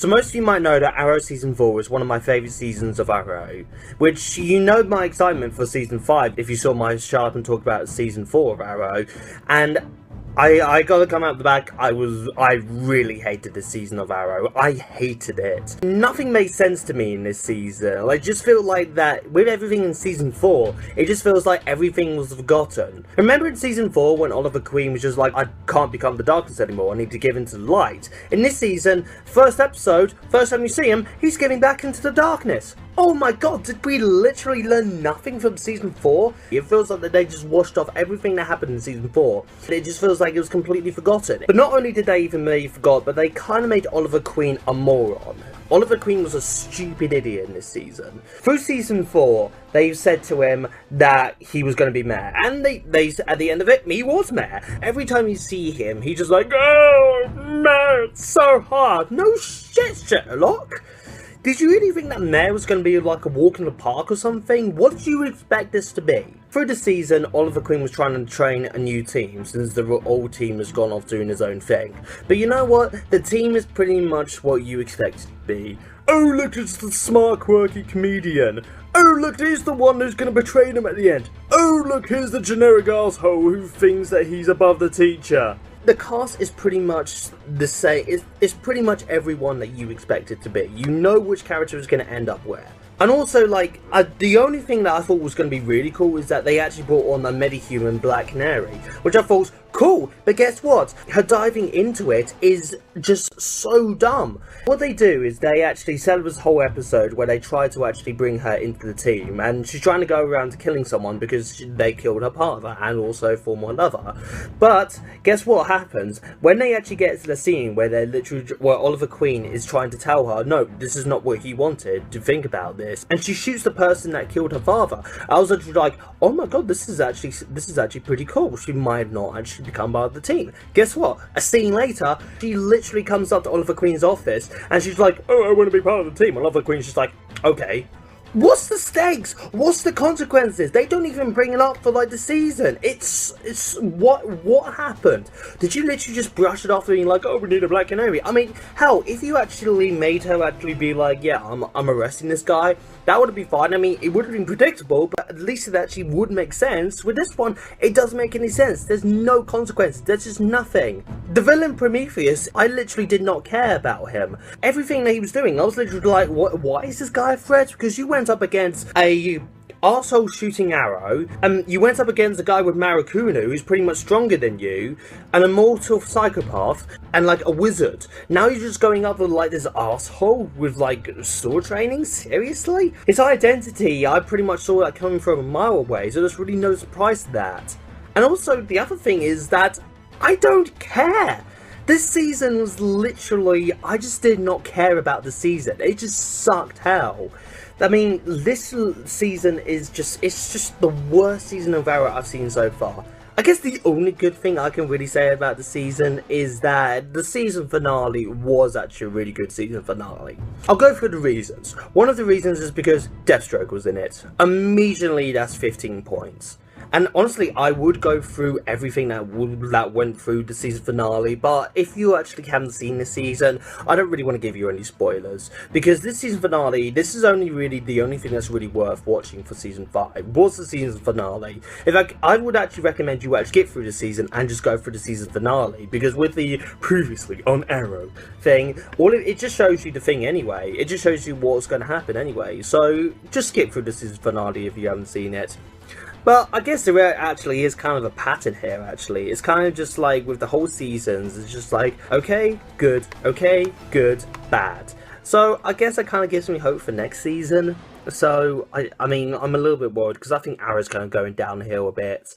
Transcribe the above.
So most of you might know that Arrow Season 4 was one of my favourite seasons of Arrow, which you know my excitement for Season 5 if you saw my chart and talk about Season 4 of Arrow, and I gotta come out the back, I really hated this season of Arrow. I hated it. Nothing made sense to me in this season. I just feel like that, with everything in Season 4, it just feels like everything was forgotten. Remember in Season 4 when Oliver Queen was just like, I can't become the darkness anymore, I need to give into the light. In this season, first episode, first time you see him, he's getting back into the darkness. Oh my god, did we literally learn nothing from Season 4? It feels like that they just washed off everything that happened in Season 4. It just feels like it was completely forgotten. But not only did they even make forgot, but they kind of made Oliver Queen a moron. Oliver Queen was a stupid idiot in this season. Through Season 4, they said to him that he was going to be mayor. And they at the end of it, he was mayor. Every time you see him, he's just like, oh, mayor, it's so hard. No shit, Sherlock. Did you really think that Mayor was going to be like a walk in the park or something? What did you expect this to be? Through the season, Oliver Queen was trying to train a new team since the old team has gone off doing his own thing. But you know what? The team is pretty much what you expect it to be. Oh look, it's the smart, quirky comedian. Oh look, he's the one who's going to betray them at the end. Oh look, here's the generic asshole who thinks that he's above the teacher. The cast is pretty much the same. It's pretty much everyone that you expect it to be. You know which character is going to end up where. And also, like, the only thing that I thought was going to be really cool is that they actually brought on the metahuman Black Canary, which I thought was cool, but guess what? Her diving into it is just so dumb. What they do is they actually set up this whole episode where they try to actually bring her into the team, and she's trying to go around killing someone because they killed her partner and also former lover. But guess what happens? When they actually get to the scene where they're literally, where Oliver Queen is trying to tell her, no, this is not what he wanted, to think about this, and she shoots the person that killed her father. I was actually like, oh my god, this is actually pretty cool. She might not actually become part of the team. Guess what? A scene later, she literally comes up to Oliver Queen's office and she's like, oh, I want to be part of the team. And Oliver Queen's just like, okay. What's the stakes? What's the consequences? They don't even bring it up for like the season. It's what happened? Did you literally just brush it off being like, oh, we need a Black Canary? I mean, hell, if you actually made her actually be like, yeah, I'm arresting this guy, that would be fine. I mean, it would have been predictable, but at least it actually would make sense. With this one, it doesn't make any sense. There's no consequences. There's just nothing. The villain Prometheus, I literally did not care about him. Everything that he was doing, I was literally like, why is this guy a threat? Because you went up against a arsehole shooting arrow, and you went up against a guy with Maracunu who's pretty much stronger than you, an immortal psychopath, and like a wizard. Now you're just going up with like this arsehole with like sword training? Seriously? His identity, I pretty much saw that coming from a mile away, so there's really no surprise to that. And also, the other thing is that I don't care. This season was literally, I just did not care about the season. It just sucked hell. I mean, this season is just, it's just the worst season of Arrow I've seen so far. I guess the only good thing I can really say about the season is that the season finale was actually a really good season finale. I'll go through the reasons. One of the reasons is because Deathstroke was in it. Immediately, that's 15 points. And honestly, I would go through everything that went through the season finale, but if you actually haven't seen this season, I don't really want to give you any spoilers, because this season finale, this is only really the only thing that's really worth watching for season 5, was the season finale. In fact, I would actually recommend you actually get through the season and just go through the season finale, because with the previously on Arrow thing, it just shows you the thing anyway. It just shows you what's going to happen anyway, so just skip through the season finale if you haven't seen it. But I guess there actually is kind of a pattern here, actually. It's kind of just like with the whole seasons, it's just like, okay, good, bad. So I guess that kind of gives me hope for next season. So, I mean, I'm a little bit worried because I think Arrow's kind of going downhill a bit.